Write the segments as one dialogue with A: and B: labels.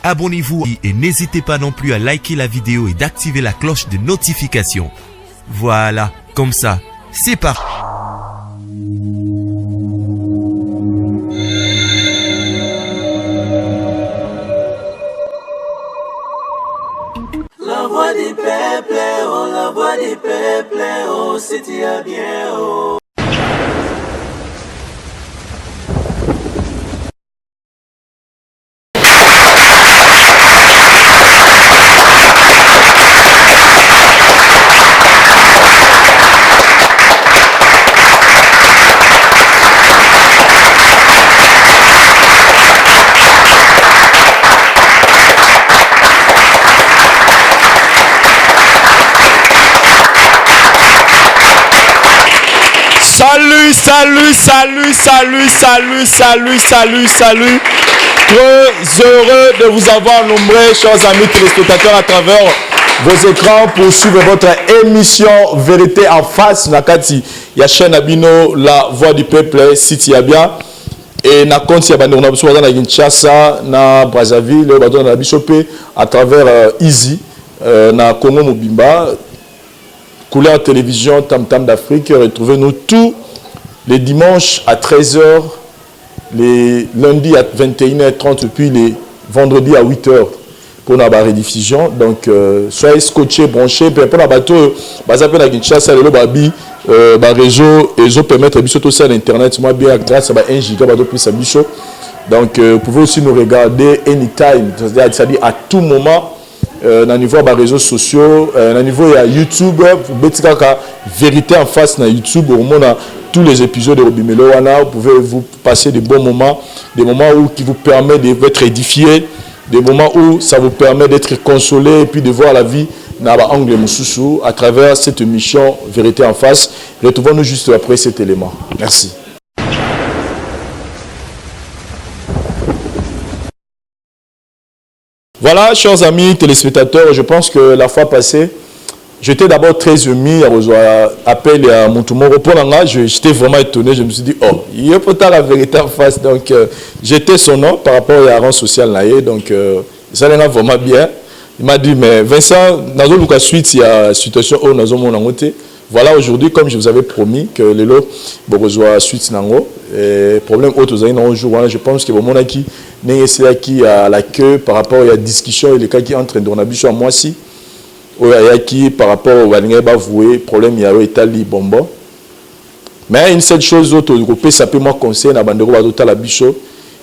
A: abonnez-vous et n'hésitez pas non plus à liker la vidéo et d'activer la cloche de notification. Voilà, comme ça, c'est parti.
B: La voix du peuple, oh, la voix du peuple, oh, c'était bien, oh.
C: Salut. Très heureux de vous avoir nombreux, chers amis téléspectateurs, à travers vos écrans pour suivre votre émission Vérité en face. Nakati, ya chaîne Abino, la voix du peuple, Siti Abia. Et na compte ya on a besoin dans Kinshasa, na Brazzaville, on a besoin à travers Easy, na Congo Mobimba, couleur télévision Tam Tam d'Afrique. Retrouvez-nous tous les dimanches à 13h, les lundis à 21h30, puis les vendredis à 8h pour la rediffusion. Donc, soyez scotchés, branchés. Puis pour la bateau, basapé na Kinshasa, le babi, réseau, et ils permettent de sur l'internet. Moi, bien, grâce à 1 giga, bateau plus à bichot. Donc, vous pouvez aussi nous regarder anytime, c'est-à-dire à tout moment. Dans le niveau des réseaux sociaux, dans le niveau de YouTube, vous mettez Vérité en face sur YouTube, au moins tous les épisodes de Robimelo, vous pouvez vous passer des bons moments, des moments où qui vous permettent d'être édifié, des moments où ça vous permet d'être consolé et puis de voir la vie dans l'angle Moussoussou à travers cette émission Vérité en face. Retrouvons-nous juste après cet élément. Merci. Voilà, chers amis téléspectateurs, je pense que la fois passée, j'étais d'abord très ému à appel à mon toumoro. Pour l'anga, j'étais vraiment étonné. Je me suis dit, oh, il y a peut-être la vérité en face. Donc, j'étais son nom par rapport à la rang social. Donc, ça l'a vraiment bien. Il m'a dit, mais Vincent, dans le cas suite, il y a une situation où nous avons monté. Voilà, aujourd'hui, comme je vous avais promis, que les lots besoin suite nango. Problème autre, vous avez un jour, je pense que mon qui n'est qui à la queue par rapport à la discussion et les cas qui entrent dans la bûche à moi si. Il y a qui par rapport au Walingeba voué, problème il y a eu Italie bonbon. Mais une seule chose autre, le groupe ça peut moi conseiller na bandero ba tota la bicho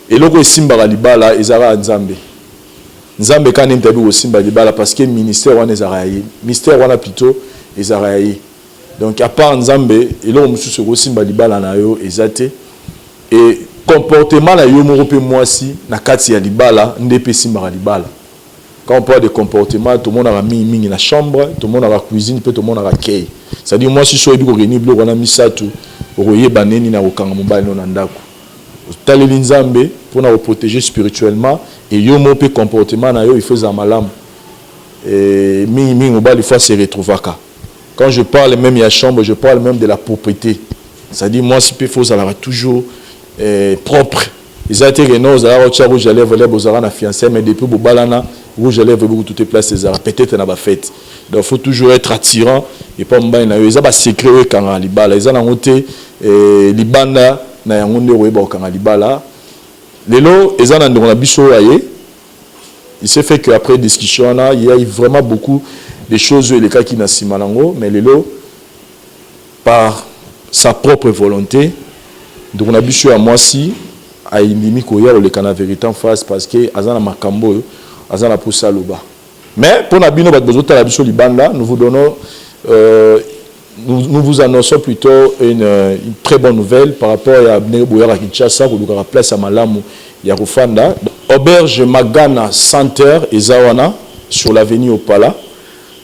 C: et logo simba libala ezara nzambe. Nzambe quand même tabi au simba libala parce que ministère wana ezarayi, ministère wana plutôt ezarayi. Donc à part nzambe et là on se go simba libala na yo ezate et comportement na yo mo pe moi si na kati ya libala ndepe simba libala. Quand on parle de comportement, tout le monde a mis dans la chambre, tout le monde a la cuisine, tout le monde a la quai. C'est-à-dire, moi, si je suis réuni, on a mis ça tout. On a mis banani na okangamba no nandako. Tali linzambe pour nous protéger spirituellement et yo mo pe comportement na yo il faut zamalam. Et mi il faut se retrouver ka. Quand je parle même de la chambre, je parle même de la propriété. C'est-à-dire, moi, si il faut ça toujours propre. Ils ont été rénovés, ils ont été rouge à lèvres, ils ont été fiancés, mais depuis Bobalana, rouge à lèvres, toutes les places, ils ont peut-être dans la fête. Donc il faut toujours être attirant et pas m'bailler. Ils ont des secrets quand on libala. Ils ont été libanda, na yangonde weba quand on libala. Les lots, ils ont dans la bicho aye. Il s'est fait qu'après discussion là, il y a vraiment beaucoup de choses les cas qui n'a si malango, mais les lots par sa propre volonté, donc on a bicho à moi si. A indimi koya le kana vérité en face parce que azana makambo azana poussa loba. Mais pour nabino bat besoin la biso libanda, nous vous donnons nous vous annonçons plutôt une très bonne nouvelle par rapport à Boya à Kinshasa pour la place à Malamu ya Rufanda. Auberge Magana Center et Zawana sur l'avenue Opala.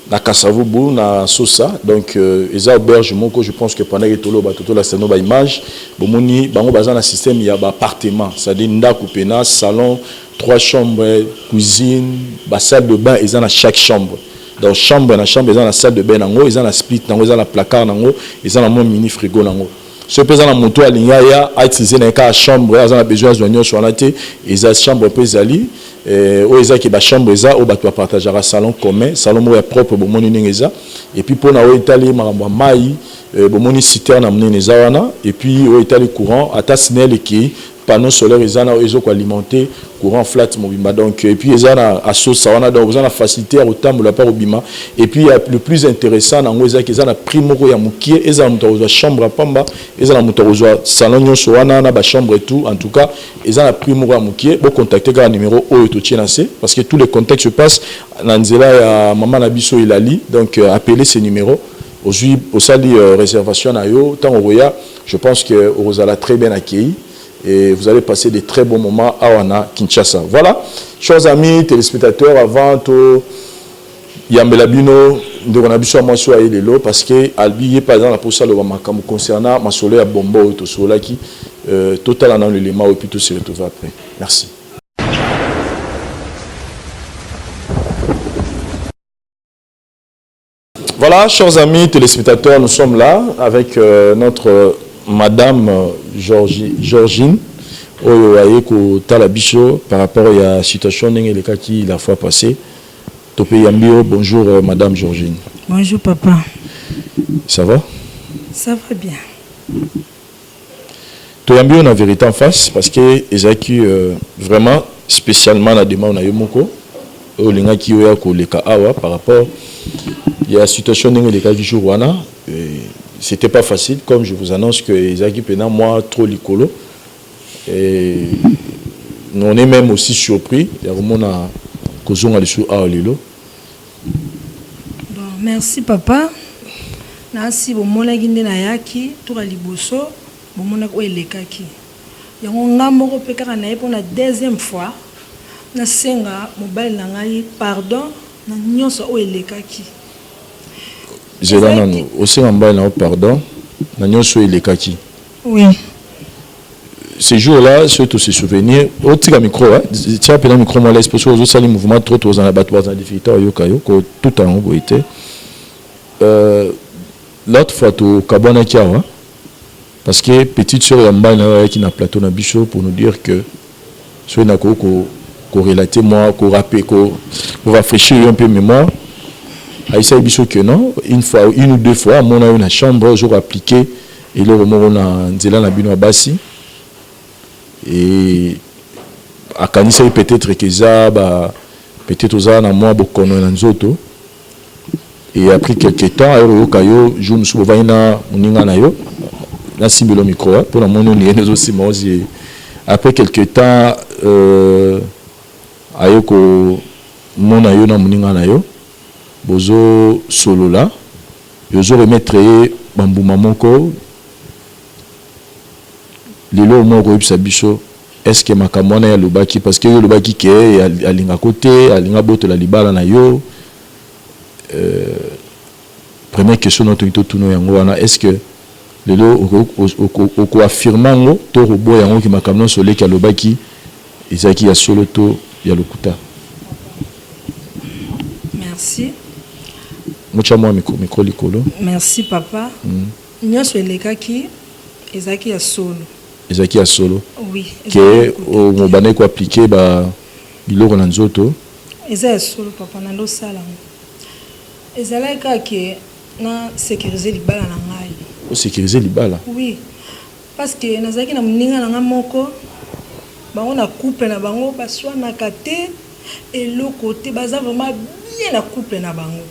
C: Na Kasavubu, na Sosa, donc eza auberge moko, je pense que pendant que tolo ba toto la scène ba image, bomoni bango bazana na système il y a ba appartement, c'est-à-dire ndako pena, salon, 3 chambres, cuisine, ba salle de bain eza na chaque chambre. Donc chambre na chambre eza na salle de bain nango, eza na split nango, eza na placard nango, eza na mon mini frigo nango. ce pesant la moto à l'ingaya a utilisé la chambre à a besoin de soigner sur la tête et la chambre peut zali ou eza qui ba chambre eza ou ba tu partager un salon commun salon mo ya propre bo moni ngeza et puis pour na o Italie makambo mai bo moni citerne amné neza wana et puis o Italie courant ata sinel qui panneau solaire ezana ezo ko alimenter courant flat mobimba donc et puis ezana à sauce wana donc vous en a facilité à autant la part obima et puis le plus intéressant na ngoza ki ezana primo ya mukie ezana muto chambre pamba ezana muto salon nyonso wana na ba chambre et tout en tout cas ezana primo ya mukie bo contacter ka numéro o to tchenase parce que tous les contacts se passent na nzela ya maman na biso ilali donc appelez ces numéros aujourd'hui au sali réservation na yo tant roya je pense que Rosala très bien accueilli et vous allez passer de très bons moments à Wana, Kinshasa. Voilà, chers amis téléspectateurs, avant tout, Yambelabino, de Ronabisho moi sur Aïlelo, parce que Albi par exemple pour ça le Wamakamu concernant ma soleil à Bombo et tout cela qui total en l'élément et puis tout se retrouve après. Merci. Voilà, chers amis téléspectateurs, nous sommes là avec notre Madame Georgine, par rapport à la situation qui la fois passée. Bonjour Madame Georgine.
D: Bonjour papa.
C: Ça va?
D: Ça va bien.
C: Tu as la vérité en face parce que Ezaki vraiment spécialement la demande na yomoko olinga ki oya ko leka awa par rapport il y a la situation qui joue wana. C'était pas facile, comme je vous annonce que Ezaki Pena, moi, trop licolo. Et on est même aussi surpris. Il y a vraiment
D: merci papa. Merci pour mon laginde na yaki, tout à liboso, pour mon ako elekaki. Il y a un amour pekara na pour la deuxième fois. Na senga mobile na ngai pardon na nyonso o elekaki.
C: J'ai là aussi en bas pardon n'agnon sur les kaki.
D: Oui.
C: Ces jours-là, surtout ces souvenirs. Au petit micro, tiens appelé micro moi l'expression aux autres mouvement trop aux en abattoirs en difficulté yokayo que tout en haut était. L'autre fois au Kabana Kiawa parce que petite sœur Yamba qui n'a plateau na bicho pour nous dire que soit na ko relater moi ko rappeler ko rafraîchir un peu mémoire. Aïssa Bicho que non, une ou deux fois, mon a une chambre, j'ai appliqué et le moment on a nzela na bino basi et à Kanisa peut-être que ça peut-être ça na moi bokono na nzoto et après quelques temps ayo kayo je me suis vaina muninga na yo na simbelo micro pour la mono ni les aussi moi après quelques temps ayo ko mona yo na muninga na yo bozo solo là yozo remettre bambu mamoko lelo moko yebisa biso est-ce que makamona ya lobaki parce que yo lobaki ke alinga côté alinga boto la libala na yo première question notre tuno yango wana est-ce que lelo oko affirmer ngo to robo yango ki makamona solo ki lobaki ezaki ya solo to ya lokuta.
D: Merci.
C: Micro likolo.
D: Merci papa. Nyonso elekaki ezaki ya solo.
C: Ezaki ya solo.
D: Oui.
C: Que au mobane ko appliquer ba biloko na nzoto.
D: Ezaki ya solo papa na ndo sala. Ezalaka ke na sécuriser libala na ngai.
C: O sécuriser libala.
D: Oui. Parce que nazaki na muninga na nga moko bango na couple na bango baswa na kate et le côté baza vraiment bien na couple na bango.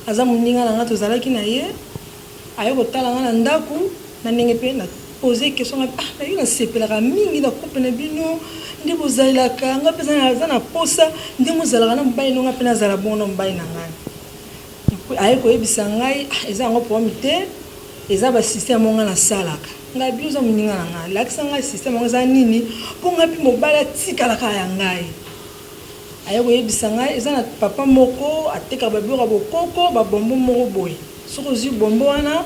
D: Aza muninga na nga tozalaki na ye ayo kotala nga na ndaku na ndenge pe na poser question na yo na sepelaka mingi na couple na bino ndi bozalaka nga pesa na posa ndi mozalaka na mbai no nga pe na zala bono mbai na ngai ayo koyebisa ngai eza ngo problème te eza ba système nga na salaka nga biuza muninga na nga lakisa nga système nga za nini po nga pi mobala tikalaka ya ngai ayo koyebisa ngai eza na papa moko ateka babiro bokoko babombo moko boye soko zi bombo wana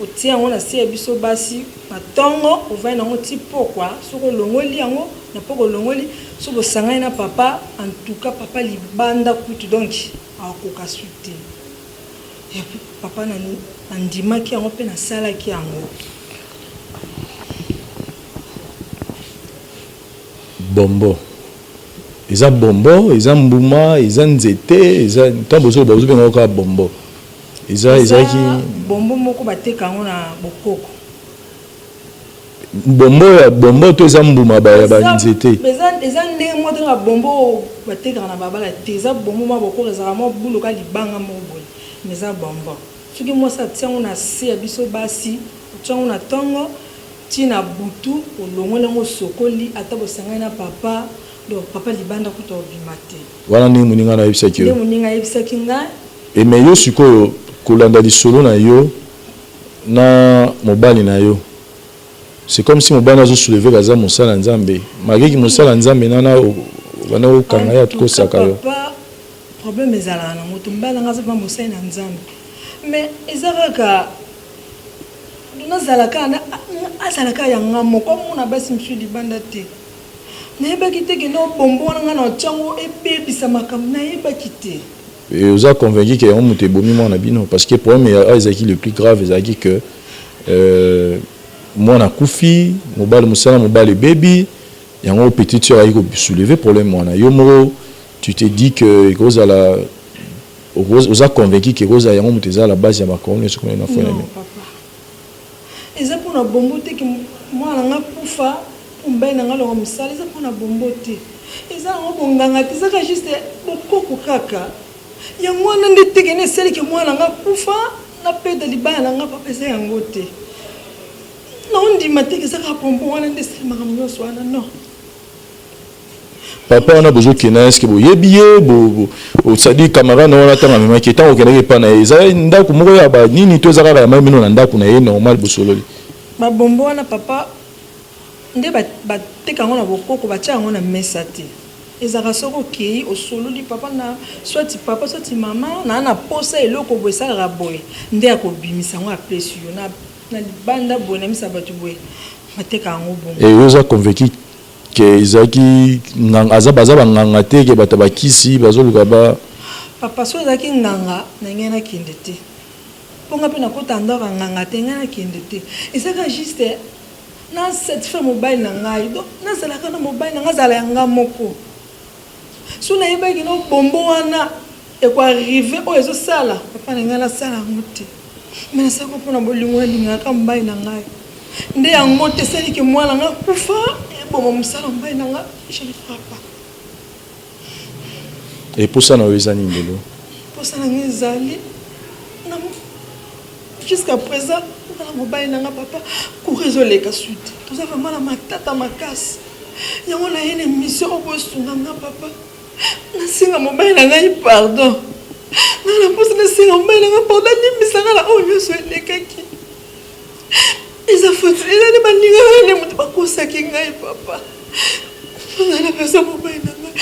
D: otia yango na se biso basi na tongo ovai nango ti pokwa soko longoli yango na poko longoli soko sangai na papa en tout cas papa libanda kutu donc akoka suite papa na ndimaki yango pe na salaki yango
C: bombo. Ils ont bombo, ils ont mbouma, ils ont nzete, ils ont tant besoin de bombo. Ils ont qui
D: bombo moko bateka ngo na bokoko.
C: Bombo to ils ont mbouma ba nzete.
D: Ils ont ndenge mo de bombo bateka na babala teza bombo ma bokoko za mo bulu ka libanga mo boy. Mais ça bombo. Soki mo sa tiango na se biso basi, tiango na tongo, tina butu, olongo lengo sokoli atabo sangana na papa. Donc papa libanda kuto bimate.
C: Voilà ni muninga na yebisaki.
D: Ni muninga yebisaki nga.
C: Et mais yo siko kolanda li solo na yo na mobali na yo. C'est comme si mobali azo soulever kaza mosala nzambe. Mageki mosala nzambe nana wana okanga ya tuko saka yo.
D: Papa problème ezala na moto mbala nga zaba mosala na nzambe. Mais ezalaka nazalaka na azalaka ya ngamo comme on a basi msu libanda te. Et
C: vous avez convaincu qu'il y a un bomi mon abino parce que le problème est le plus grave c'est que moi na koufi mobile musala mobile baby il y a un petit sur aiko soulever problème moi na yomo tu te dis que cause à la vous avez convaincu que cause à y a un muteza la base ya makono ce qu'on a fait
D: non papa eza pour na bombo te que moi na kufa mbaye na ngalo musala eza pour na bombo te eza ngo bonganga te eza juste bokoko kaka ya mwana ndete kene seli ke mwana nga kufa na peda libaya na nga papa eza yango te na ondi mateke eza ka bombo wana ndese makamyo swana non
C: papa on a besoin qu'il est-ce que vous yebiye bo ça dit camarade on attend même qui tant okende pas na eza ndako moko ya ba nini to ezaka ya même no na ndako na ye normal bosololi
D: ba bombo wana papa nde bateka ngo na bokoko batia yango na mesa te ezaka soko kei osololi papa na soit papa soit mama na posa eloko boye esalaka boye nde akobimisa yango apesi yo na libanda boye na misa bato boye bateka yango bongo
C: et oza convaincu que ezaki aza baza banganga te ke bato bakisi bazoluka ba
D: papa so ezaki nganga na ngai nakende te mponga mpe nakota ndako nganga te ngai nakende te ezaka juste na cette femme mobile na ngai donc nazalaka na mobile na ngai azala yanga moko so nayebaki no bombo wana ekoarrive oyo ezosala papa na ngai nasala yango te mais nasaka mpona bolingo alingaka mobile na ngai nde yango te esaliki mwana nga kufa eboma mosala mobile na nga je ne crois pas
C: et pour ça na oyo eza nini lelo
D: mposa na ngai ezali jusqu'à présent na mobile na nga papa cour ezoleka suite toza vraiment na matata makasi yango na ye na émission okosunga nga papa nasinga mobile na ngai pardon nga na mposa nasinga mobile na nga pardon limbisanga na oyo nyonso elekaki eza faute ezali baninga nane moto bakosaki ngai papa nga na pesa mobile na ngai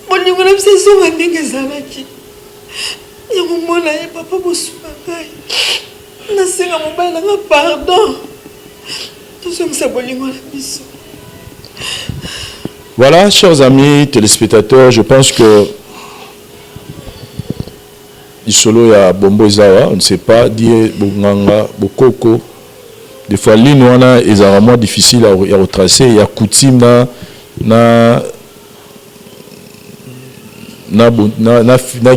D: bolingo na biso ezonga ndenge ezalaki yango mona ye papa bosunga ngai nasinga mobile na nga pardon tozongisa bolingo na biso.
C: Voilà, chers amis téléspectateurs, je pense que Isolo ya Bombo Izawa, on ne sait pas dire Bonganga, Bokoko. Des fois, l'île est vraiment difficile à retracer. Il y a coutume na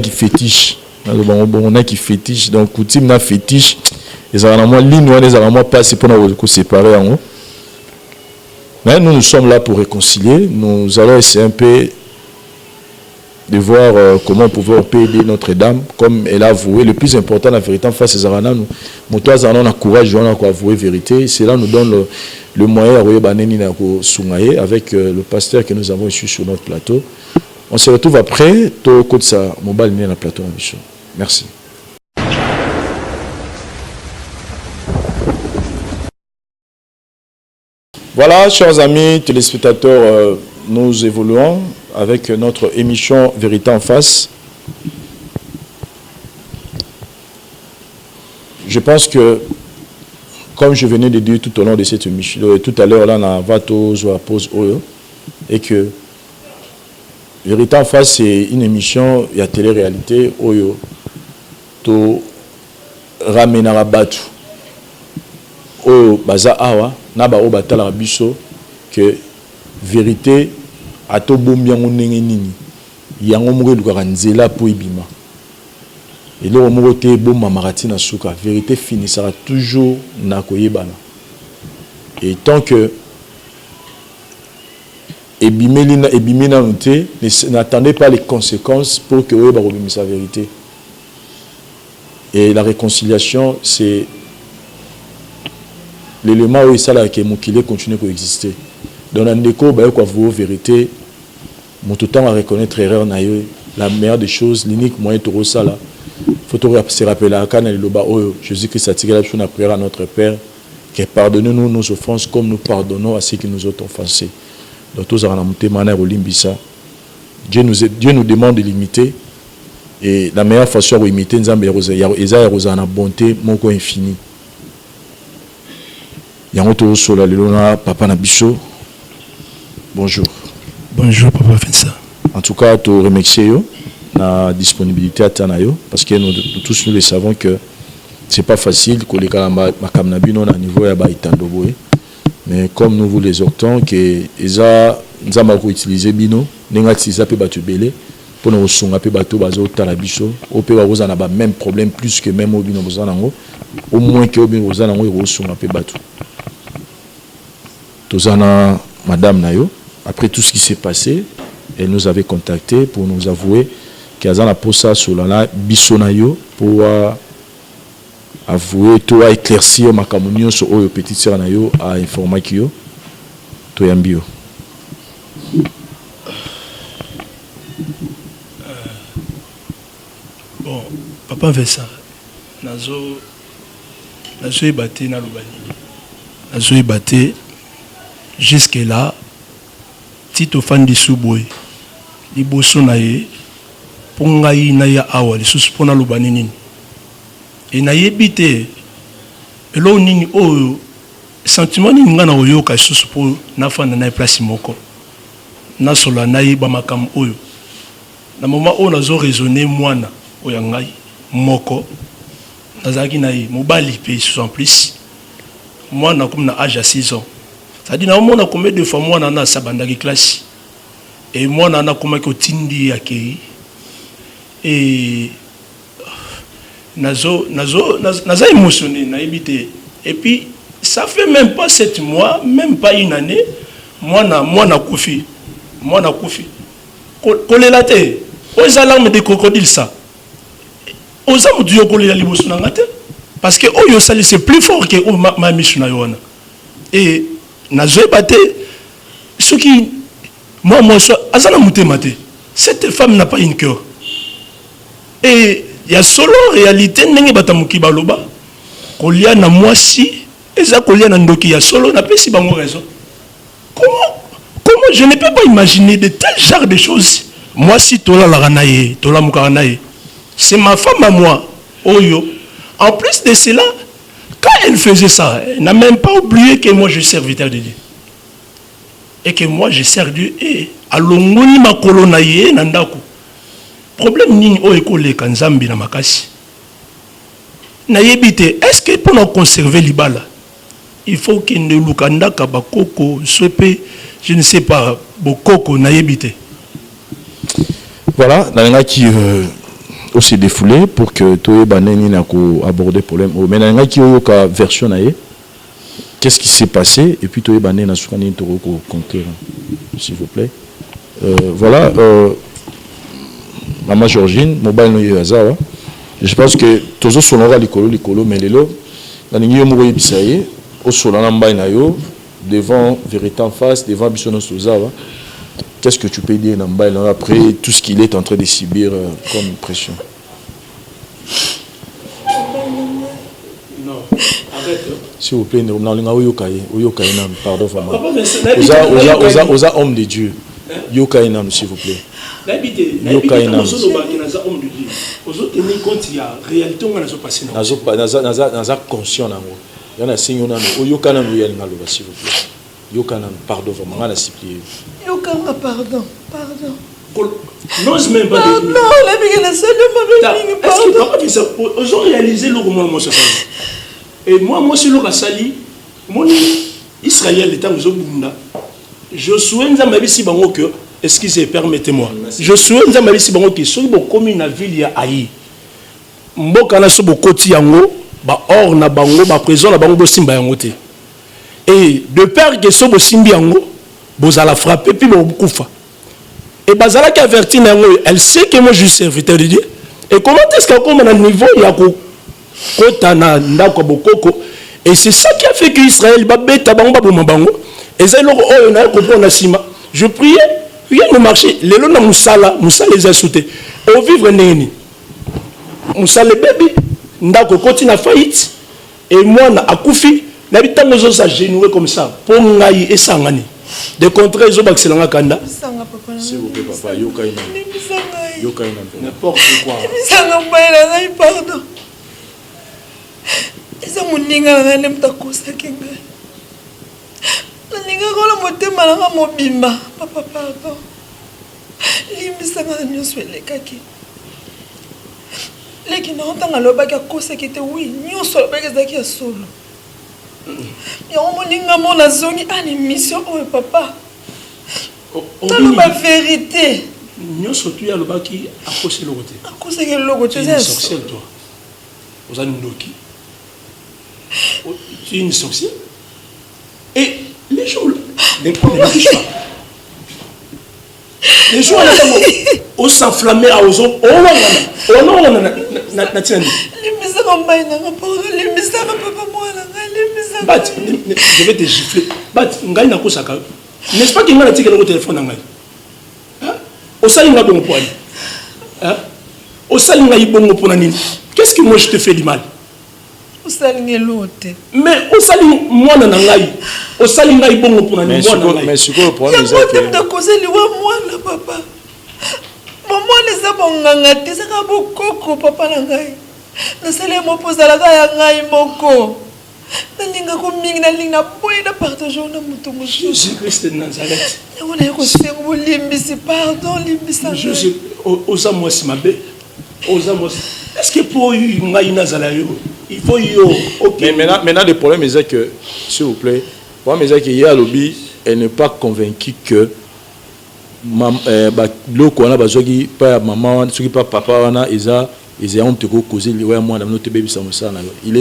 C: qui fétiche. Na qui fétiche. Donc, coutume na fétiche. Les vraiment l'île est vraiment passé pour nous séparer en haut. Mais nous sommes là pour réconcilier. Nous allons essayer un peu de voir comment on peut aider Notre-Dame, comme elle a avoué. Le plus important, la vérité, en face, c'est que nous avons le courage d'avouer la vérité. Cela nous donne le moyen de avec le pasteur que nous avons ici sur notre plateau. On se retrouve après. Plateau. Merci. Voilà, chers amis téléspectateurs, nous évoluons avec notre émission Vérité en face. Je pense que, comme je venais de dire tout au long de cette émission, tout à l'heure, là, on a Vato, Zoa, Pose, Oyo, et que Vérité en face, c'est une émission, il y a télé-réalité, Oyo, to Ramenara Batu, Oyo, Baza Awa, Naba Obatala Biso, que vérité ato bombi yango ndenge nini yango moko elukaka nzela po ebima eloko moko te bomamaka ntina suka vérité finissera toujours na koyebana et tant que ebimi nanu te n'attendez pas les conséquences pour que oyeba kobimisa sa vérité. Et la réconciliation, c'est l'élément où il s'agit que Mokile continue à exister. Dans un déco, il y a une vérité. Mon tout temps à reconnaître l'erreur, la meilleure des choses, l'unique moyen de ça là. Il faut se rappeler à Kana Jésus-Christ a tiré la prière à notre Père, que pardonnez-nous nos offenses comme nous pardonnons à ceux qui nous ont offensés. Donc tous Dieu nous demande de l'imiter. Et la meilleure façon de imiter Nzambe est la bonté moko infini. Yango to sola lelona papa na biso. Bonjour.
E: Bonjour papa Vincent.
C: En tout cas, to remercier yo na disponibilité atana yo parce que nous tous nous le savons que c'est pas facile ko leka makam na bino na niveau ya ba itando boye. Mais comme nous vous les exhortons que eza Nzamba ko utiliser bino nenga tisa pe batu belé pour nous songa pe bato bazo tala biso o pe ba ozana ba même problème plus que même obino bozana ngo au moins que obino bozana ngo ro songa pe bato tozana madame nayo après tout ce qui s'est passé elle nous avait contacté pour nous avouer qu'azana posa solana biso nayo pour avouer toi éclaircir makamunyo so oyo petite sœur nayo a informer kio to yambio.
E: Bon, papa Vincent, nazo ebate na lubani. Nazo ebate jusque là tito fandi suboy. Liboso na ye ponga yi na ya awa lisusu pona lubani nini. E na yebite elo nini oyo sentiment nini ngana oyoka lisusu po na fanda na place moko. Na sola na yi ba makam oyo. Na moment oyo nazo raisonner mwana oyangai moko nazaki na ye mobali pe en plus mwana comme na âge à 6 ans ça dit na mona combien de fois mwana na sabandaki classe et mwana na komaki otindi akei et nazo émotionné na ebité et puis ça fait même pas 7 mois même pas une année mwana kufi kolela te oza larme de crocodile ça oza mutu yokolela liboso na ngate parce que oyo sali c'est plus fort que ma mission yona et nazo ebate ce qui moi azana mutema te cette femme n'a pas une cœur et il y a solo réalité ndenge batamuki baloba kolia na mwasi eza kolia na ndoki ya solo na pesi bango raison comment je ne peux pas imaginer de tels genre de choses moi si tola la ranaye tola mukaranaye c'est ma femme à moi oyo en plus de cela quand elle faisait ça elle n'a même pas oublié que moi je suis serviteur de Dieu et que moi je sers Dieu et alongoni makolo na ye na ndako problème nini oyo ekoleka nzambi na makasi na yebite est-ce que pour nous conserver libala il faut que ne lukandaka bakoko sope je ne sais pas bokoko na yebite.
C: Voilà, dans qui aussi défoulé pour que toi banani n'a aborder problème. Mais dans qui a version naie, qu'est-ce qui s'est passé et puis toi banani n'a souvent une toro compter, s'il vous plaît. Voilà, maman Georgine, mobile no yazawa. Je pense que tous sont là likolo mais lelo dans ni yo mo yibisaye au solana mbaye na yo devant vérité en face devant bisono sozawa. Qu'est-ce que tu peux dire après tout ce qu'il est en train de subir comme pression?
E: Non, arrête.
C: S'il vous plaît, pardon. Osa homme de Dieu. Yokainam, s'il vous plaît. Yokainam. Naza conscient nango. Yana sinyo nano. Yokanam yel ngaloba, s'il vous plaît. Yokanam, pardon, vraiment, on a supplié.
D: Yokanam, pardon.
E: N'ose même pas
D: dire. Non, la vie est la seule de ma
E: est-ce que papa dit ça? Ils ont réalisé le roman, moi, et moi, c'est le Sali, mon Israël, l'état où je Josué, nous avons dit si que excusez, permettez-moi. Je souhaite que si vous avez une ville à Aïe, mboka na so bokoti yango ba or na bango ba prison na bango bosimba yango te et de peur que so bosimbi yango bozala frapper puis bokufa et bazala qui averti na yango elle sait que moi je suis serviteur de Dieu et comment est-ce que comme na niveau ya ko kota na ndako bokoko et c'est ça qui a fait que Israël ba beta bango ba boma bango et ça loko oyo na comprendre na sima je priais rien ne marchait lelo na musala les a sauté au vivre neni musale bébé ndako koti na faillite et moi na akufi na bitango zo sa genouer comme ça pour ngai esangani de contraire zo bakselanga kanda
D: sanga papa
C: s'il vous plaît papa yoka ina
E: n'importe quoi
D: sanga mbaila ngai pardon eza moninga na ngai mtakosaki ngai nalinga kola motema nanga mobimba papa pardon limbisanga na nyonso elekaki leki na ontanga lobaki akosaki te wi nyonso lobaki ezalaki ya solo yango moninga mo nazongi ani mission oyo papa taloba vérité
E: nyonso tu ya lobaki akosaki eloko te
D: akosaki eloko te
E: eza sorcière toi oza ndoki tu es une sorcière et les jours les jours on s'enflammait à ozo
D: limbisaka mbai nanga pardon limbisaka papa mwana ngai limbisaka
E: Bat, je vais te gifler. Bat, ngai na kosaka. N'est-ce pas que ngai na tika le téléphone ngai? Hein? Au salinga bon poil. Hein? Au salinga ibongo pona nini? Qu'est-ce que moi je te fais du mal?
D: Au salinga l'autre.
E: Mais au salinga moi na ngai. Au salinga ibongo pona nini moi na ngai.
C: Mais c'est quoi le problème?
D: Il y a pas de cause liwa moi là papa. Maman les a bonganga te saka bokoko papa na ngai. Na sale mo pozala ka ya ngai moko. Nalinga ko mingi nalinga boy na partager na mutu mutu.
E: Jésus Christ de Nazareth.
D: On a ko sengo limbisi pardon limbisa.
E: Je osa moi si mabe. Osa moi. Est-ce que pour ngai nazala yo il faut yo OK.
C: Mais maintenant le problème est que s'il vous plaît, le problème est que hier lobby elle n'est pas convaincue que loko wana bazoki pa maman wana soki pa papa wana eza ont te causer le moi dans notre bébé samusana elle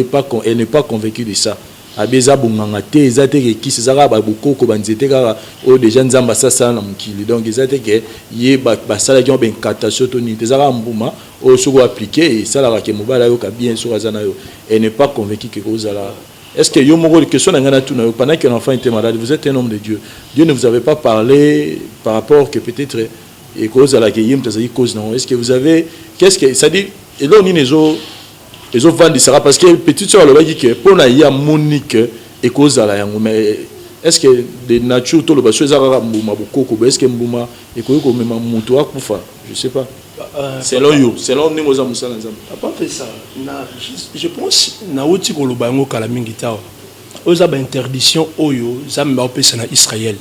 C: n'est pas convaincue de ça abeza bunganga te eza te ke kisi zaka ba bukoko banzete kaka o déjà nzamba sasa na mukili donc eza te ke ye ba sala ki on ben katasho to ni zaka mbuma o soko appliquer et ça la ke mobala yo ka bien sur azana yo elle n'est pas convaincue que ozala. Est-ce que yo moko question ngana tout na pendant que l'enfant était malade vous êtes un homme de Dieu ne vous avait pas parlé par rapport que peut-être et cause à la yim tazali cause non est-ce que vous avez qu'est-ce que ça dit et là on dit les autres vendent ça parce que petite soeur le dit que pour la ya monique et cause à la yango mais est-ce que de nature tout le baso ezaka mbuma bokoko est-ce que mbuma et ko ko mema mutu akufa je sais pas selon you selon ni moza musala nzamba
E: pas fait ça je pense na oti ko loba yango kala mingi tawa oza ba interdiction oyo zamba opesa na Israël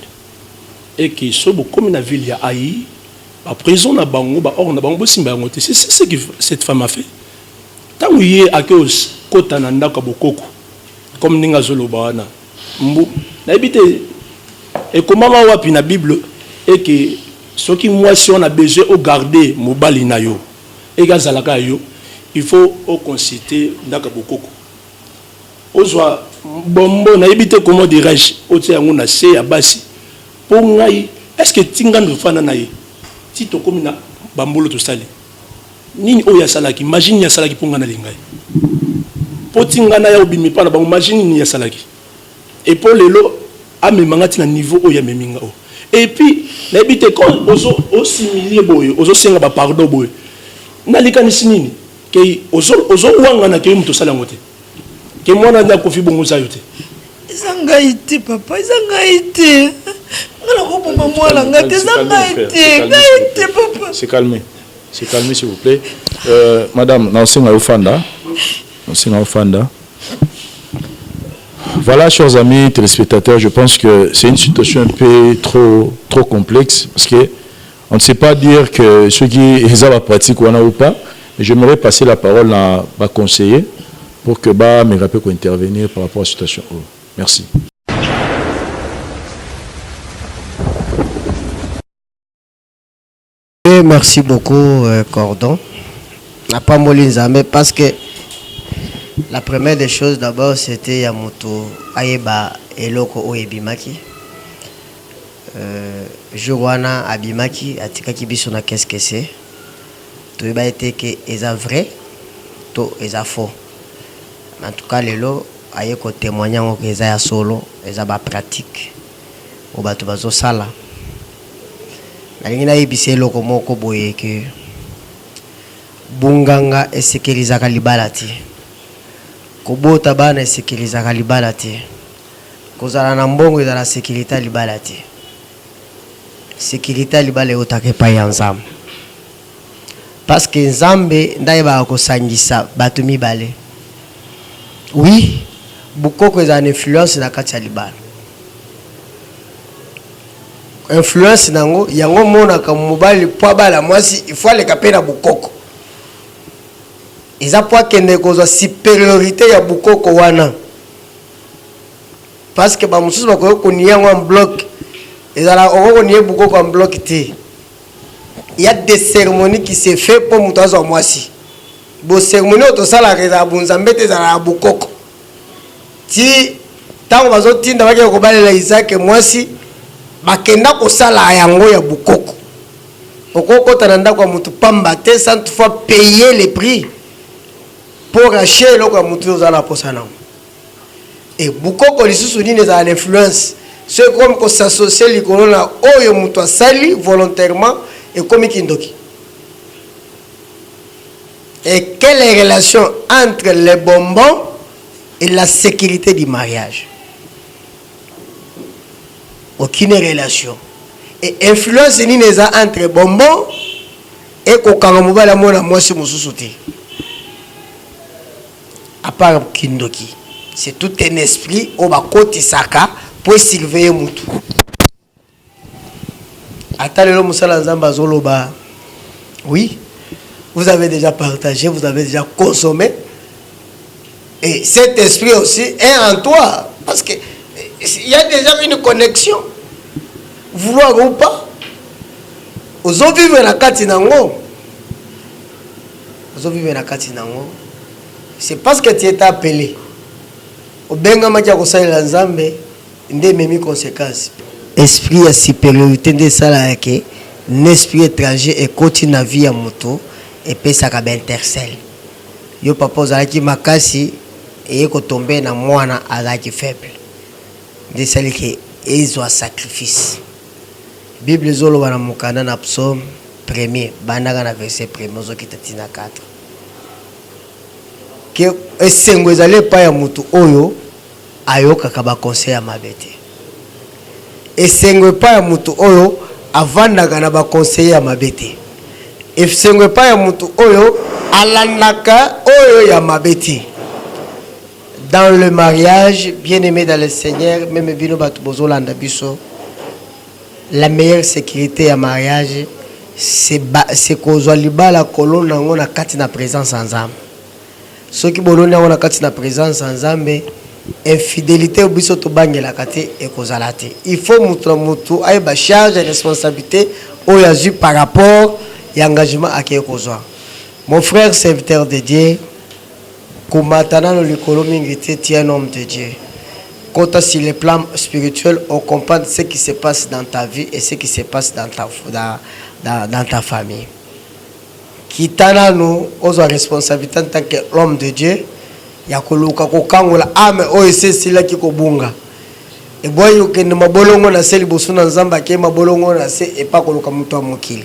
E: et que sobo comme na ville ya Aï ba prison na bango ba or na bango simba yango c'est ce que cette femme a fait tant oui akos kota na ndako bokoko comme ninga zoloba wana mbu na ebite et comment va wapi na Bible et que ce qui moi si on a besoin de garder mobali na yo et gazalaka yo il faut au consulter ndaka bokoko ozwa bombo na ebite comment dirais-je o tiango na se ya basi pour ngai est-ce que tingando fana na ye ti to komina bambolo to sali nini oya salaki imagine ya salaki pour ngana lingai po tingana ya obimi pa na ba imagine ni ya salaki et pour lelo amemanga na niveau oya meminga o et puis na ebite quand ozo osimilie boyo ozo senga ba pardon boyo na likanisi nini ke ozo wanga na ke muto sala ngote ke mwana na kofi bongo zayo te
D: ezanga ite papa ezanga ite ngala ko bomba mwana ngate ezanga ite papa
C: c'est calmé s'il vous plaît madame Nansenga Ofanda Voilà, chers amis téléspectateurs, je pense que c'est une situation un peu trop complexe parce que on ne sait pas dire que ceux qui ont la pratique ou pas. Mais j'aimerais passer la parole à ma conseiller pour que me rappelle qu'on intervenir par rapport à la situation. Merci.
F: merci beaucoup, Cordon. N'a pas Molinzame parce que la première des choses d'abord c'était Yamoto Ayeba Eloko Oyebimaki. Jowana Abimaki Atikaki biso na qu'est-ce que c'est. Tout va été que est vrai, tout est faux. En tout cas, lelo aye ko témoigner que eza solo, eza ba pratique. O ba to bazo sala. Na ngina yebise eloko moko boye que bunganga esekelizaka libala te. Kobota bana esekelizaka libala te. Kozala na mbongo ezala sécurité libala te. Sécurité libala otake pa ya nzambe. Parce que nzambe ndaye ba kosangisa bato mibale. Oui, bukoko ezala influence na kati ya libala. Influence nango yango monaka mobali po bala mwasi il faut le kape na bukoko. Eza po kende kozwa supériorité ya bukoko wana. Parce que ba mususu bakoyo koniyango en bloc. Ezala okoko niye bukoko en bloc te. Il y a des cérémonies qui se fait pour mutazo mwasi. Bo cérémonie to sala reza bunzambe te zala bukoko. Ti tango bazo tinda bake ko balela Isaac mwasi bakenda ko sala yango ya bukoko. Okoko tananda kwa mutu pamba te sans toutefois payer les prix pour acheter le quoi mutu zala posana. Et bukoko lisusu ni za l'influence. C'est comme qu'on s'associe likolo na oyo mutu asali volontairement et comme kindoki. Et quelle est la relation entre les bonbons et la sécurité du mariage? Aucune relation. Et influence ni neza entre bonbons et kokanga mobala mona mwasi mususu te. À part kindoki. C'est tout un esprit au bakoti saka pour surveiller mutu. Atalelo musala nzamba zoloba. Oui. Vous avez déjà partagé, vous avez déjà consommé. Et cet esprit aussi est en toi. Parce qu'il y a déjà une connexion. Vouloir ou pas. Vous avez vivre la katinango. Vous avez vivre la katinango. C'est parce que tu es appelé. Au benga makia kosai la nzambe, ndé memi conséquences. Esprit à supériorité de ça yake, l'esprit étranger et continue la vie à moto. Et puis ça va intercelle. Yo papa zalaki makasi et ko tomber na mwana azaki faible. De celle qui est un sacrifice. Bible zolo wana mukanda na psaume 1er bandaka na verset 1er zo kitatina 4. Que esengo ezale pa ya mutu oyo ayoka ka ba conseil ya mabete. Esengo pa ya mutu oyo avandaka na ba conseil ya mabete. Esengo pa ya mutu oyo alandaka oyo ya mabete. Dans le mariage, bien-aimé dans le Seigneur, même bino batu bozolanda biso, la meilleure sécurité ya mariage c'est kozwa libala kolona ngo na kati na présence ensemble. Ceux qui bolona ngo na kati na présence ensemble, infidélité biso to bangela kati e kozala te. Il faut mutu ay ba charge et responsabilité oyo azu par rapport et engagement à qui mon frère serviteur de Dieu, Kumatana no likolo mingiti tu es un homme de Dieu. Quand sur le plan spirituel, on comprend ce qui se passe dans ta vie et ce qui se passe dans ta famille. Kitana nous aux responsabilités en tant qu'homme de Dieu, yakoluka kokangola ame o c'est là qui kobunga. Et boyo ke na mabolongo na seli bosuna nzamba ke mabolongo na se et pas koluka muto amokili.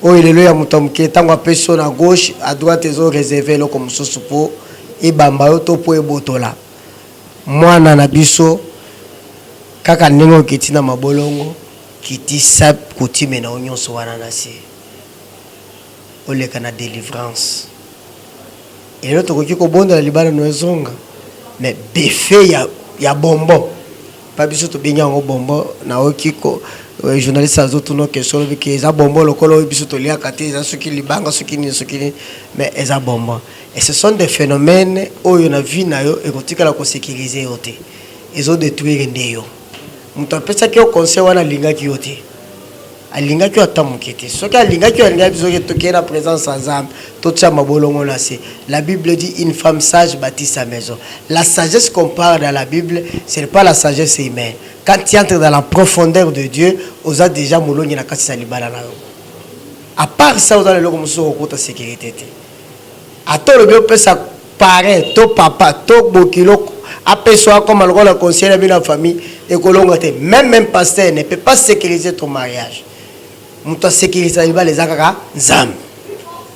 F: Oh, il est là, il est à personne à gauche, à droite, ils ont réservé le comme ce pour et bambayoto pour ebotola. Moi, nanabiso, kaka nengo kitina mabolongo, kiti sab kutime na onyon sowana nasi. Ole kana délivrance. Et l'autre qui kobonda la libana no ezonga, mais befe ya bonbon. Pas biso to benga ngo bonbon na okiko. Journaliste a d'autres noms que sur qui est à bonbon le colo biso lia kati za soki libanga soki mais eza bonbon et ce sont des phénomènes où on a vu na yo et kotika la ko sécuriser yote ils ont détruire ndeyo muto pesa ki o conseil wana linga ki yote alingaki ata moke te soki alingaki biso ke tokei na présence ya nzambe totia mabolongo na se. La Bible dit une femme sage bâtit sa maison. La sagesse qu'on parle dans la Bible, ce n'est pas la sagesse humaine. Quand tu entres dans la profondeur de Dieu, on a déjà molongi na kati sa libala na yo. À part ça, on a le lokomoso okota sécurité te. Ato le bio pesa pareil, to papa, to bokiloko, apeso comme le la conseiller de la famille et kolonga te. Même pasteur ne peut pas sécuriser ton mariage. Muto sécuriser libala les akaka nzambe.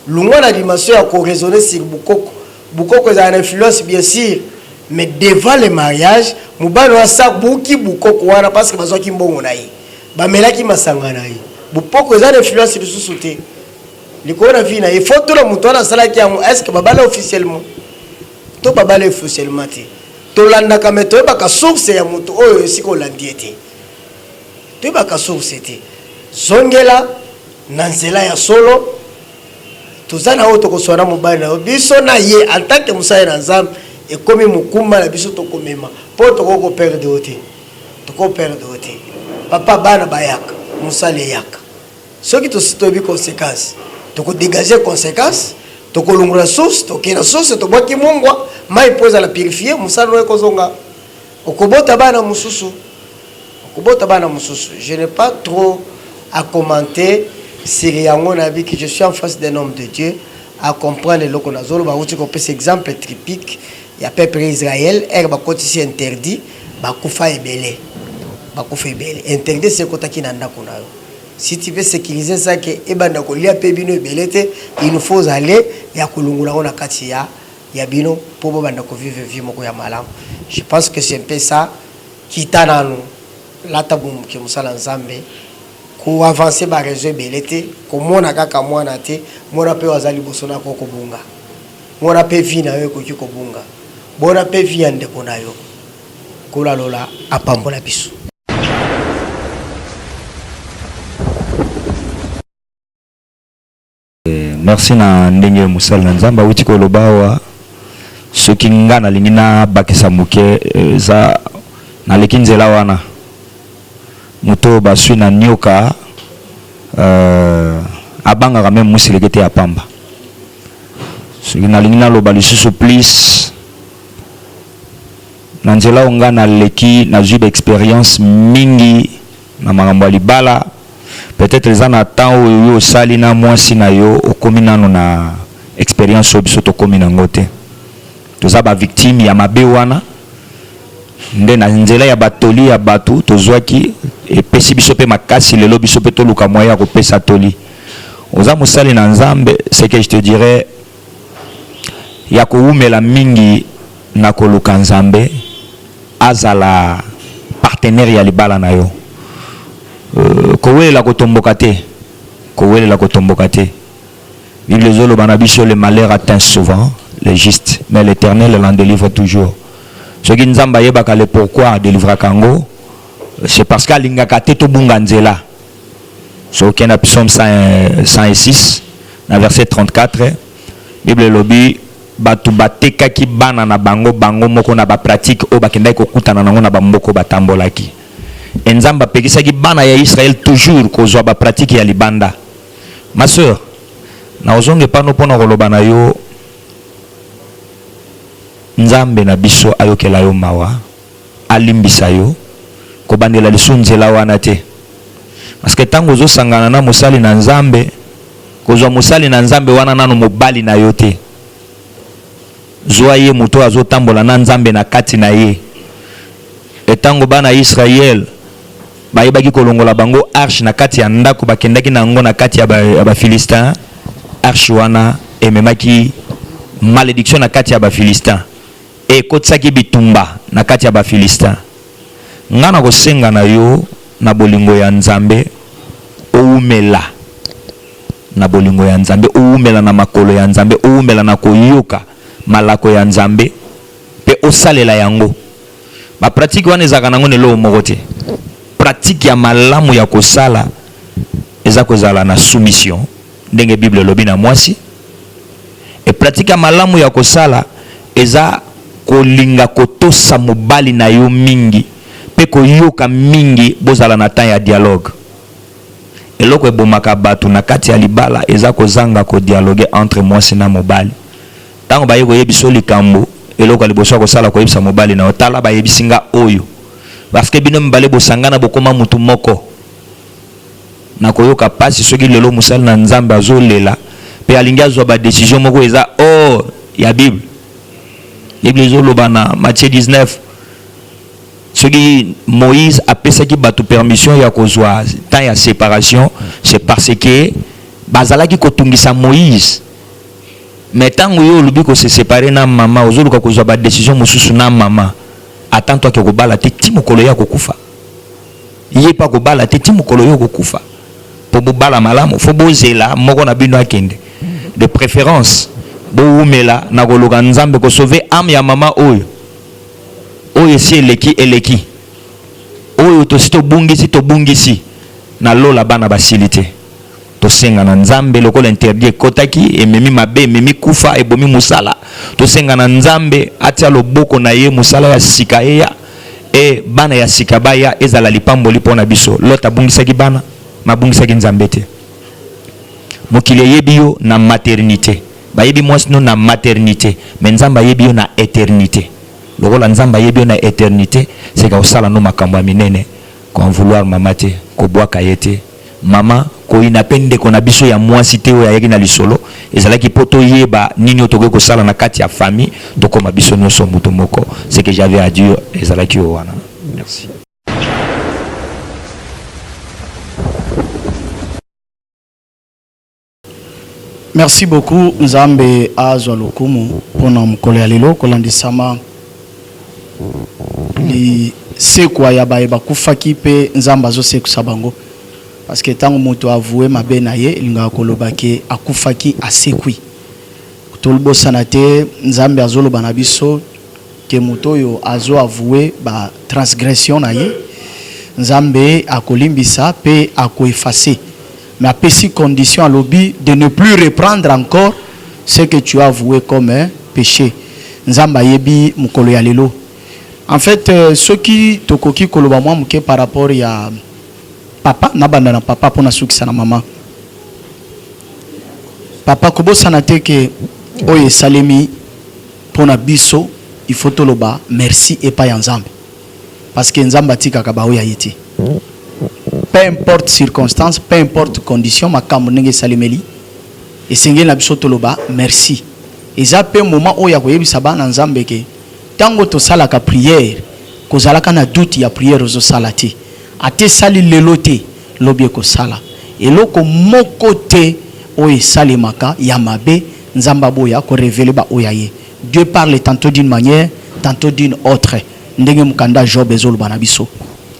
F: Lungo na dimension ya ko raisonner sur bukoko. Bukoko a une influence bien sûr, mais devant le mariage, mubano wa sa buki bukoko wana parce que bazo ki mbongo na yi. Ba melaki masanga na yi. Bukoko a une influence sur sous-souté. Likona vina, il faut tout le monde na sala ki amu est-ce que babala officiellement? To babala officiellement te. To landa ka meto ba ka source ya mutu oyo siko landiete. To ba ka source te. Zongela nanzela ya solo tozana oto ko sona mobali na biso na ye en tant que musaya na nzambe e komi mukumba na biso to komema po to ko perdre ote to ko perdre ote papa bana bayaka musale yaka soki to sitobi conséquence to ko dégager conséquence to ko lungula source to kena source to boki mungwa mai poza la purifier musala no ekozonga okobota bana mususu je n'ai pas trop à commenter. C'est que je suis en face d'un homme de Dieu à comprendre le lokonazolo. Bah, où tu comprends cet exemple typique. Il y a peuple Israël, elle va continuer interdit, bah kufa ebele, interdit c'est quoi qui n'anda konayo. Si tu veux sécuriser ça que ebanda kolia pebino ebelete, il nous faut aller ya kulungula ona katia ya bino pour banda ko vivre moko ya malam. Je pense que c'est un peu ça qui t'a nous la tabum qui musala nzambe. Pour avancer par réseau belete comme on a kaka mwana te mona pe wazali bosona ko kobunga mona pe vina yo ko kobunga bona pe viande kona yo kola lola apambola biso.
G: Merci na ndenge musala na nzamba uti ko lobawa soki ngana lingina bakisa muke za na lekinzela wana moto basui na nyoka abanga quand même musilekete ya pamba soki na lingina loba lisusu plus na nzela onga na leki na jus d'expérience mingi na makambo ya libala peut-être eza na temps oyo osali na mwasi na yo okomi nano na expérience oyo biso tokomi nango te toza bavictime ya mabe wana nde na nzela ya batoli ya batu tozwaki epesi biso pe makasi lelo biso pe toluka moya ya kopesa toli oza mosali na nzambe ce que je te dirais ya koumela mingi na koluka nzambe azala partenaire ya libala na yo kowelela kotomboka te Bible ezoloba na biso le malheur atteint souvent les justes mais l'Éternel l'en délivre toujours. Ce qui nous a le pourquoi délivrer Kango, c'est parce qu'alingaka teto bunganzela. So qui na psaume 106, na verset 34, Bible lobi batu bateka ki bana na bango moko na ba pratique o bakenda ko kutana nango na bamboko batambolaki. Enzamba pekisa ki bana ya Israël toujours ko zo ba pratique ya libanda. Ma sœur, na ozonge pano pona koloba na yo nzambe na biso ayokela yo mawa alimbisa yo kobandela lisunzela wana te parce que tango zo sangana na musali na nzambe kozwa musali na nzambe wana nano mobali na yo te zwa ye muto azo tambola na nzambe na kati na ye etango bana Israël bayebaki kolongola bango arche na kati ya ndako bakendaki nango na kati ya ba Philistin arche wana ememaki malédiction na kati ya ba Philistin e kotsaki bitumba na kati ya ba Philistin ngana kosenga na yo na bolingo ya nzambe oumela na bolingo ya nzambe oumela na makolo ya nzambe oumela na koyoka malako ya nzambe pe osalela yango ba pratique wana ezaka nango nelo moko te pratique ya malamu ya kosala eza kozala na soumission ndenge Bible lobi na mwasi e pratique ya malamu ya kosala eza kolinga kotosa mobali na yo mingi pe koyoka mingi bozala na temps ya dialogue eloko ebomaka bato na kati ya libala eza kozanga ko dialoguer entre mwasi na mobali. Tango baye koyebiso likambo eloko liboso kosala koyebisa mobali na otala bayebisinga oyo. Parce que bino mibale bosangana bokoma mutu moko. Na koyoka pasi soki lelo musali na nzambe azolela pe alingi azwa ba décision moko eza ya Bible. Bible ezoloba na Matthieu 19. Soki Moïse a pesaki batu permission ya kozwa temps ya séparation, c'est parce que bazalaki kotungisa Moïse. Mais tango yo lubi ko se séparer na mama ozoluka kozwa ba décision mususu na mama. Attends toi ke kobala te ti mokolo ya kokufa. Yé pa kobala te ti mokolo ya kokufa. Po bobala malamu fo bozela moko na bino akende. De préférence bo umela na koloka nzambe ko sauver âme ya mama oyo. Oyo si eleki. Oyo to si to bungisi na lola bana basilité. To senga na nzambe lokola interdit kotaki ememi mabe ememi kufa ebomi musala. To senga na nzambe atia loboko na ye musala ya sika ya e bana ya sika baya ezala lipamboli pona biso. Lota bungisaki bana mabungisaki nzambe te. Mokili yebi yo na maternité. Bayebi mwasi no na maternité, mais nzamba yebi yo na éternité. Lokola nzamba yebi yo na éternité, c'est ka osala no makambo minene ko en vouloir mama te, ko boaka yete. Mama ko inapende ko na biso ya mwasi te oya yaki na lisolo, ezalaki poto yeba nini otoke ko sala na kati ya famille, to koma biso nyonso muto moko. C'est que j'avais à dire ezalaki o wana. Merci.
H: Merci beaucoup Nzambe azwa lokumu pona mukolo ya lelo kolandisama li sekwa ya baye bakufaki pe Nzambe azosekusa bango parce que tango moto avoué mabe na ye linga koloba ke akufaki asekwi tolbosana te Nzambe azoloba na biso ke moto yo azo avoué ba transgression na ye Nzambe akolimbisa pe akoeffacer. Mais à petite condition à lobby de ne plus reprendre encore ce que tu as avoué comme un péché. Nzamba yebi mukolo ya lelo. En fait, ce qui tokoki koloba moi muke par rapport ya papa nabanda na papa pona sukisa na mama. Papa kobo sanate ke oye salemi pona biso il faut toloba merci et pas Nzambe. Parce que Nzamba tika ka ba oya yeti. Peu importe circonstance, peu importe condition, ma kamnenge salimeli. Et sengé na biso toloba merci. Et ça peut moment où ya koyebi saba na Nzambe ke tango to sala ka prière, ko zala kana doute ya prière zo salati. Ate sali lelote lobie ko sala. Et loko moko te oye salimaka ya mabe Nzamba boya ko révéler ba oyaye. Dieu parle tantôt d'une manière, tantôt d'une autre. Ndenge mukanda Job ezolo bana biso.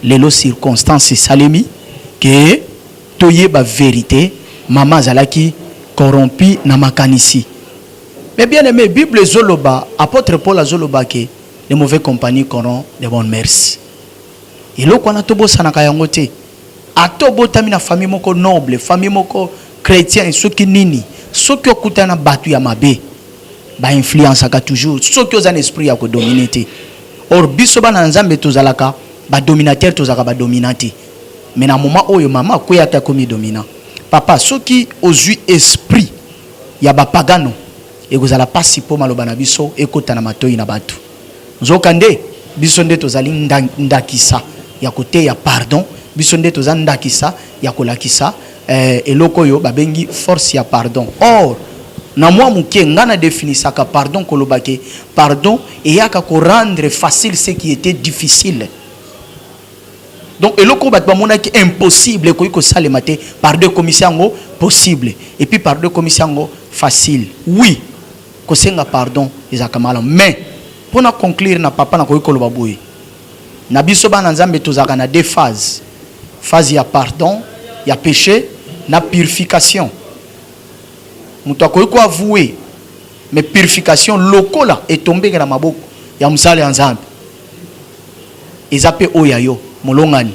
H: Lelo circonstances salemi que toye ba vérité maman zalaki corrompu na makanisi. Mais bien aimé Bible zoloba apôtre Paul zoloba que les mauvais compagnies corrompent les bonnes mœurs. Et lo kwana tobo sanaka yango te. Atobo tamina famille moko noble, famille moko chrétien soki nini, soki okutana batu ya mabe ba influence aka toujours, soki ozana esprit ya ko dominer te. Or biso bana Nzambe tozalaka ba dominateur tozaka ba dominati. Mais na moment oyo mama koya ta komi dominant. Papa soki ozui esprit ya ba pagano e kozala pasi po maloba na biso ekota na matoyi na batu. Nzokande biso nde tozali ndakisa ya kote ya pardon, biso nde tozali ndakisa ya kolakisa eloko yo babengi force ya pardon. Or na moi muke ngana définisaka pardon kolobake pardon et yaka ko rendre facile ce qui était difficile. Donc eloko bat bamona ki impossible ko iko salemate par deux commissions possible et puis par deux commissions facile. Oui, ko senga pardon ezakamala mais pour na conclure na papa na ko iko loba boye. Na biso bana Nzambe tozaka na deux phases. Phase ya pardon, ya péché, na purification. Muto ko avouer mais purification lokola est tombé na maboko ya musale ya Nzambe. Ezape oyayo molongani.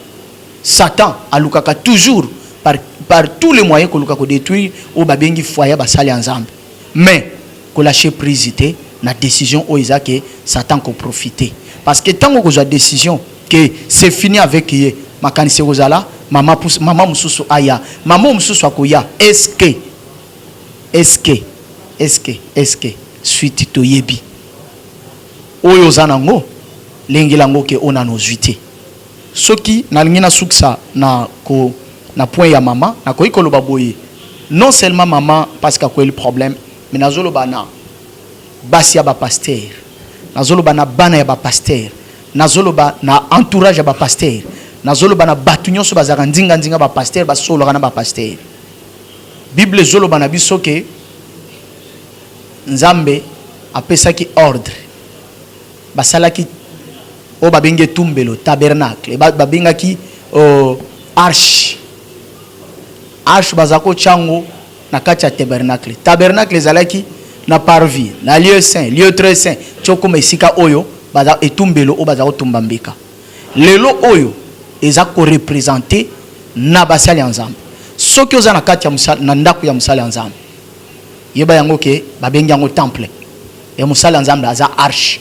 H: Satan alukaka toujours par tous les moyens koluka ko détruire au babengi foyer basale Nzambe. Mais ko lâcher prise té na décision o izake Satan ko profiter. Parce que tant que la décision que c'est fini avec yé makanise kozala mama mususu aya mama mususu akoya est-ce que suite to yebi oyo zanango lengelango ke ona no zuité soki nalingi na suksa na point ya mama na ko ikoloba boye non seulement maman parce que quoi le problème mais nazoloba na basi ya ba pasteur nazoloba na bana ya ba pasteur nazoloba na entourage ya ba pasteur nazoloba na batu nyonso bazaka ndinga ba pasteur basoloka na ba pasteur bible zoloba na biso ke nzambe apesaki ordre basalaki o babenge tumbelo tabernacle babengaki arche bazako chango na kati ya tabernacle ezalaki na parvis na lieu saint lieu très saint chokoma esika oyo baza etumbelo o bazako tumba mbeka lelo oyo eza ko représenter na basali ya nzambe soki oza na kati ya musala na ndako ya musala ya nzambe yeba yango ke babengi yango temple ya musala ya nzambe aza arche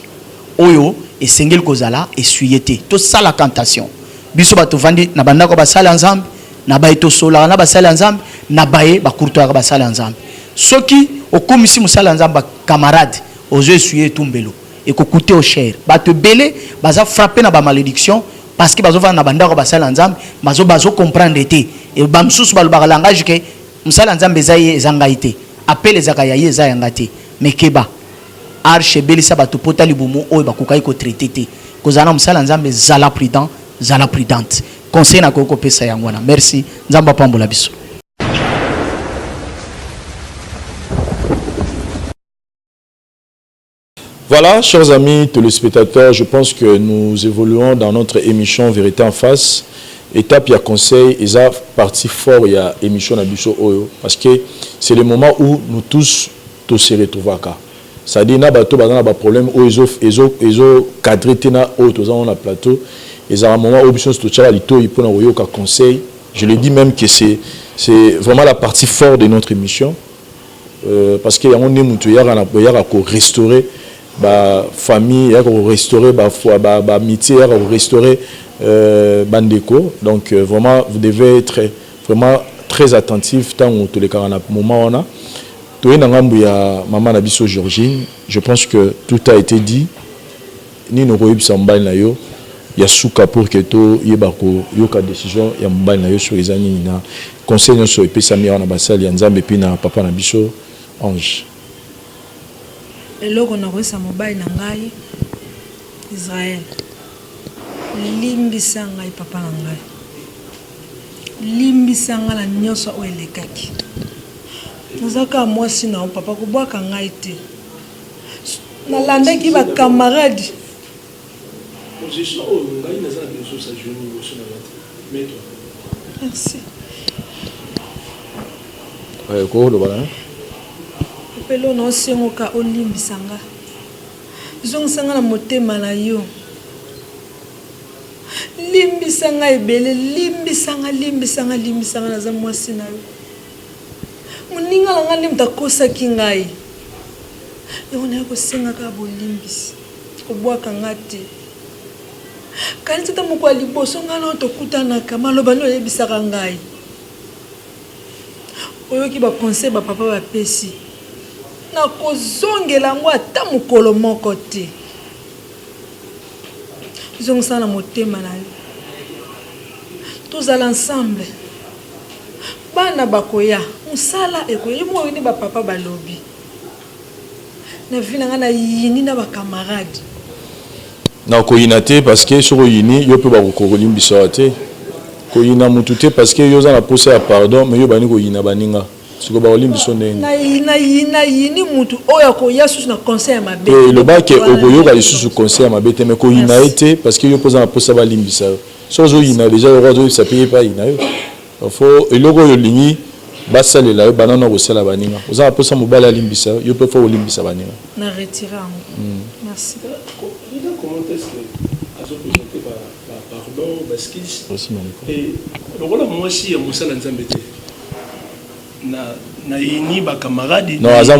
H: oyo esengeli kozala esuyete to sala cantation biso bato vandi na bandako basala ya nzambe na baye to sola na basala ya nzambe na baye bakurto ya basala ya nzambe soki okomisi musala ya nzambe camarade ozo esuye tumbelo ekokute au cher bato belé baza frapper na ba malédiction parce que bazo vanda na bandako basala ya nzambe bazo comprendre te et bamsusu balobaka langage ke musala ya nzambe ezaye ezangaite appel ezaka yaye ezayangate mais keba arche belisa bato pota libumu oyo bakokai ko traiter te kozana musala nzambe zala prudent zala prudente conseil na koko pesa yango wana merci nzamba pambola biso.
C: Voilà, chers amis téléspectateurs, je pense que nous évoluons dans notre émission Vérité en face. Étape, il y a conseil, il y a partie fort, il y a émission Nabiso Oyo. Parce que c'est le moment où nous tous se retrouvons. C'est-à-dire qu'il y a des problèmes où ils ont cadré dans le plateau. Il y a un moment où ils ont conseil. Je le dis même que c'est vraiment la partie forte de notre émission. Parce qu'il y a restaurer la famille, restaurer la amitié, restaurer Bandeko. Donc vraiment, vous devez être vraiment très attentif tant que tous les cas, moment on a. Maman Nabiso Georgine, je pense que tout a été dit. Ni no roib sambal na yo, ya souka pour que to yebako yoka décision ya mbal na yo sur les années na conseil no so epesa mi na basali ya nzambe puis na papa Nabiso Ange.
D: Eloko na roisa mobile na ngai Israël. Limbisa ngai papa na ngai. Limbisa ngai na nyoso o elekaki. Nazaka mwasi na papa kubwaka ngai te. Nalandaki ba camarade. Merci.
C: Quoi le voilà?
D: Pelo no sengoka olimbisa ngai. Zongisa na motema na yo. Limbisa ngai bele limbisa ngai na za mwasi na yo. Muninga la ngali mtakosa kingai. Yona yako senga ka bolimbisi. Kobwaka ngate. Kanisa ta moko liboso ngana otokutana kama loba no yebisaka ngai. Oyo ki ba conseil ba papa ba pesi. Na kozongela ngo ata mukolo moko te. Zongisa na motema na yo. Tozala ensemble. Bana bakoya musala ekoyi mo ni ba papa balobi na vina ngana yini na ba camarade
C: na ko yinate parce que sur yini yo pe ba ko limbisa te ko yina mututé parce que yo za na poser pardon mais yo bani ko yina baninga siko ba limbiso ndenge
D: na yini mutu oyo ko yasu na conseil mabe
C: et le ba ke ogoyo ka lisusu conseil mabe te mais ko yina été parce que yo poser na poser ba limbisa so zo yina déjà le roi ça paye pas yina yo faut eloko yo lingi basalela yo banana ko sala baninga oza posa mobala limbisa yo peut faut limbisa baninga
D: na retirer merci.
E: Comment est-ce que azo présenter pardon parce que et le rôle moi aussi musala nzambe te na yini ba camarade
C: non aza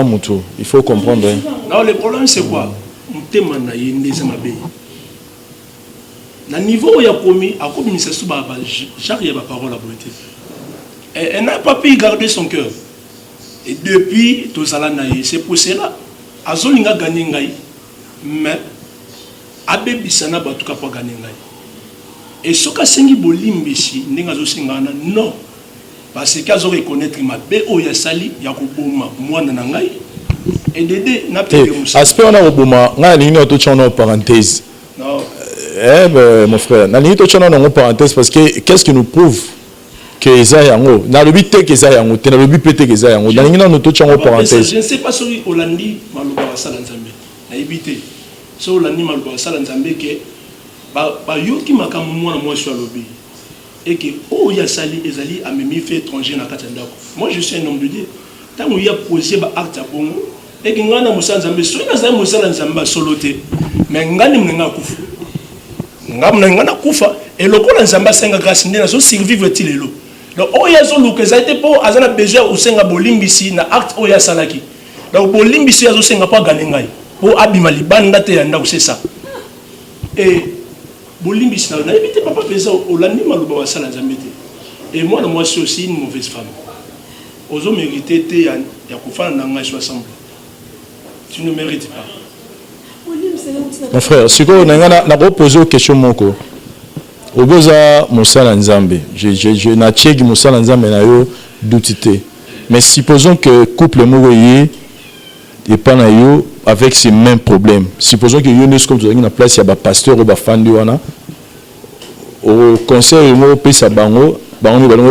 C: mutu il faut comprendre
E: non le problème c'est quoi mutema na yini za mabe na niveau ya komi akomi misasu ba genre ya ba parole à beauté. Elle n'a pas pu garder son cœur. Et depuis tout ça là, c'est pour cela azolinga gagner ngai mais abebisana ba tuka pas gagner ngai. Et ce que sengi bolimbisi ndinga zo singana non parce que azo reconnaître ma be o ya sali ya koboma mwana na ngai et Dédé n'a pas
C: aspect on a oboma nga ni to chona parenthèse.
E: Non.
C: Mon frère, nani to chona en parenthèse parce que qu'est-ce qui nous prouve que eza yango na lobi te que eza yango te na lobi pété que eza yango nani na to chona en parenthèse.
E: Je ne sais pas si Olandi maloba sala nzambe na ibité so Olandi maloba sala nzambe ke ba yoki makamu mwana mwasi alobi et que oh ya sali ezali amemi fait étranger na katanda. Moi je suis un homme de Dieu. Tant il y a posé ba acte bongo et que ngana musanza nzambe so na za musala nzamba solote mais ngani mnenga kufu ngana kufa et lokola nzamba senga grâce ndena so survivre til elo donc oya zo luka za été po azana besoin o senga bolimbisi na acte oya salaki donc bolimbisi azo senga pa gane ngai po abima libanda te yanda c'est ça et bolimbisi na éviter papa pesa olandi maluba wa sala nzambe te et moi moi c'est aussi une mauvaise femme ozo mériter te ya kufana na ngai 60 tu ne mérites pas.
C: Mon frère, si on a reposé une question moko, oboza musala nzambe. Je na cheki musala nzambe na yo doutité. Mais supposons que couple moko yé et pas na yo avec ces mêmes problèmes. Supposons que yo ne comme tu na place ya ba pasteur ou ba fandi wana. Au conseil mo pesa bango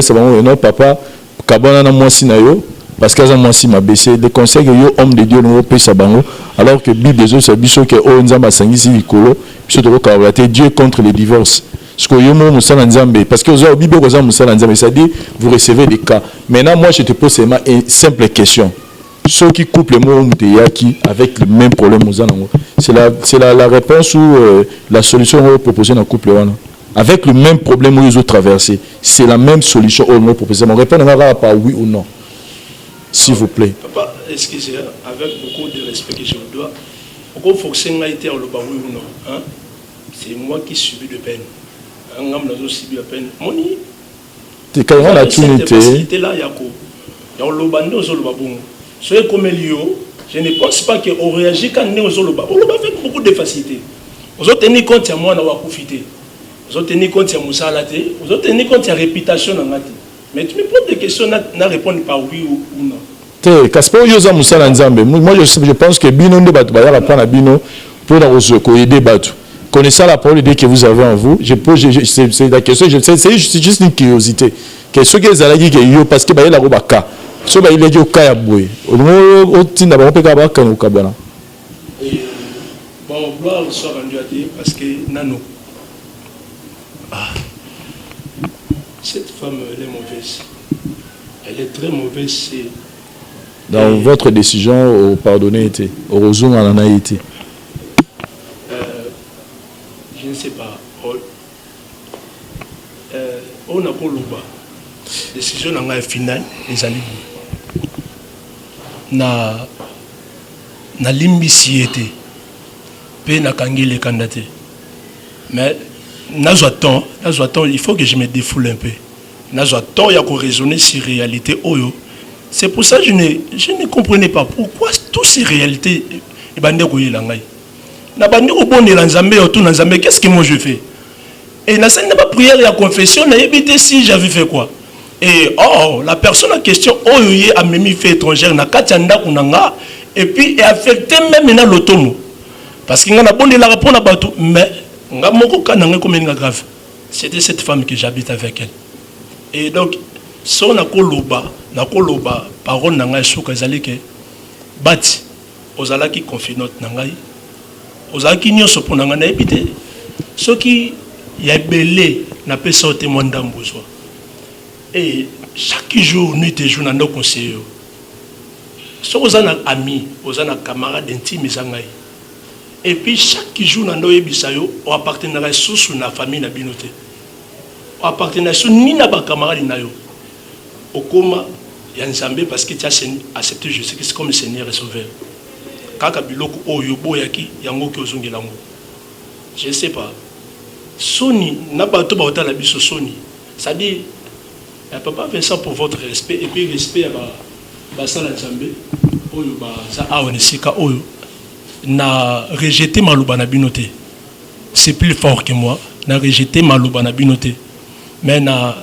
C: sa bango non papa kabana na mwasi na yo. Parce que moi si m'a baissé des conseils que yo homme de Dieu nous paye sa bango alors que Bible des autres biso que o nzamba sangisi likolo biso to ko Dieu contre les divorces parce que yo mo musala nzambe parce que au Bible ko za musala nzambe ça dit vous recevez des cas. Maintenant moi je te pose seulement une simple question. Ceux qui couplent mo muteyaki avec le même problème c'est la réponse ou la solution qu'on proposer dans couple wana avec le même problème où ils ont traversé c'est la même solution au nous proposer mon réponse n'a pas oui ou non. S'il vous plaît.
E: Papa, excusez, avec beaucoup de respect que je vous dois, pourquoi il faut que ça ait été le baroud ou non hein? C'est moi qui subis de peine. Un homme n'a subi de peine. Moni.
C: Tu quand on a tout été.
E: Là, il y a le bandé aux olobabons. Soyez comme Elio, je ne pense pas qu'on réagit quand on est aux olobabons. On va faire beaucoup de facilité. Vous avez tenu compte de moi, on va profiter. Vous avez tenu compte de Moussa Laté. Vous avez tenu compte de la réputation dans la mais tu me poses des questions, n'a répondu par oui ou non.
C: Moi je pense que Bino ne va pas prendre Bino pour aider Batu. Connaissant la parole que vous avez en vous, c'est la question, c'est juste une curiosité. Qu'est-ce que vous allez dire parce que la robaka, so il est au kaya boy. Au tinda ba peka ba kanu kabana.
E: Bon, gloire soit rendue à Dieu parce que nano. Cette femme, elle est mauvaise. Elle est très mauvaise.
C: Dans votre décision, au pardonner était, au rosum en a été.
E: Je ne sais pas. On a pour le bas. Décision en a finale, les années. Na limbisi était. Pe na kangile kandate. Mais il faut que je me défoule un peu. Il y a raisonner sur la réalité. C'est pour ça que je ne comprenais pas pourquoi toutes ces réalités. Qu'est-ce que moi je fais? Et n'a pas prière et la confession, n'a évité si j'avais fait quoi? Et la personne en question, a même fait étrangère, et puis est affecté même dans l'automo. Parce qu'il y a un bon de la réponse à Batou, mais c'était cette femme que j'habite avec elle. Et donc, si on a koloba, parole nanga souka zali ke bati, ozala ki confie notre nangai, ozala ki nyoso pour nanga na ebité, ce qui y a belé n'a pas sauté mon d'ambouzo. Et chaque jour, nuit et jour, nous conseillons. Si vous avez un ami, vous avez un camarade intime, et puis chaque jour, on appartient à la famille, on appartient à la camarade. Au coma, il y a un Zambé parce que tu as accepté Jésus Christ comme Seigneur et Sauveur. Je ne sais pas. Sony, n'a pas tout bauta la biso Sony. Ça dit, papa fait ça pour votre respect et puis respect à Sala Djambé. Oyo ba za aonesika oyo na rejeté maluba na binoté. C'est plus fort que moi. Na rejeté maluba na binoté. Mais na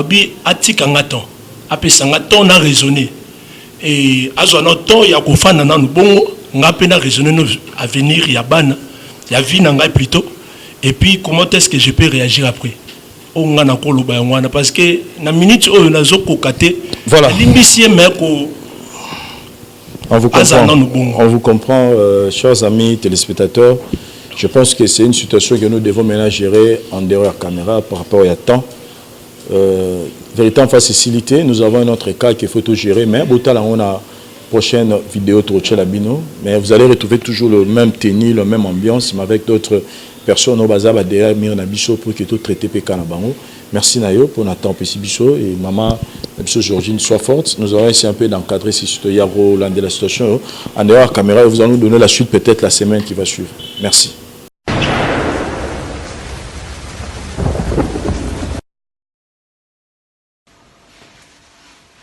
E: bi atika ngaton. Apesa ngaton na raisonner. Et azo na temps ya ko fana na bongo ngape na raisonner no avenir ya bana. Ya vie na ngai plutôt. Et puis comment est-ce que je peux réagir après? On a koloba yangwana parce que na minute oyo na zo kokate.
C: Voilà.
E: Limbisie meko.
C: On vous comprend, chers amis téléspectateurs. Je pense que c'est une situation que nous devons maintenant gérer en dehors de la caméra par rapport à temps. Véritable facilité, nous avons un autre cas qu'il faut tout gérer. Mais on a prochaine vidéo Labino. Mais vous allez retrouver toujours le même tenue, la même ambiance, mais avec d'autres personnes au bazar derrière Mirnabiso pour que tout traité PK na bango. Merci Nayo pour notre temps Bisso et maman Bisso Georgine soit forte. Nous allons essayer un peu d'encadrer ces citoyens de la situation. En dehors de la caméra, vous allez nous donner la suite peut-être la semaine qui va suivre. Merci.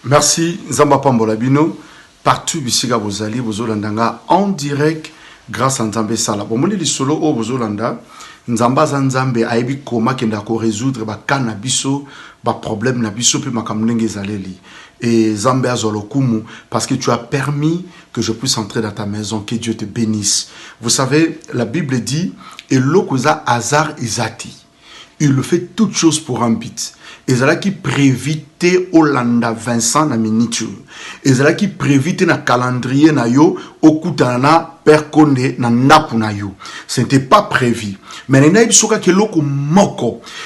I: Merci Zamba Pambola Bino. Partout Bisiga Bozali, Bozolandanga en direct grâce à Nzambe Sala. Bon, moni li solo o Bozolanda. Nzamba Zanzambe aibi koma kenda ko résoudre ba kana biso ba problème na biso pe makamlenge zaleli et Zambé azolokumu parce que tu as permis que je puisse entrer dans ta maison, que Dieu te bénisse. Vous savez, la Bible dit et l'okuza hasard izati. Il le fait toutes choses pour un but. Et c'est là qui prévite Olanda Vincent na miniature. Et c'est là qui prévite na calendrier na yo okutana per konde na napu na yo. Ce n'était pas prévu. Mais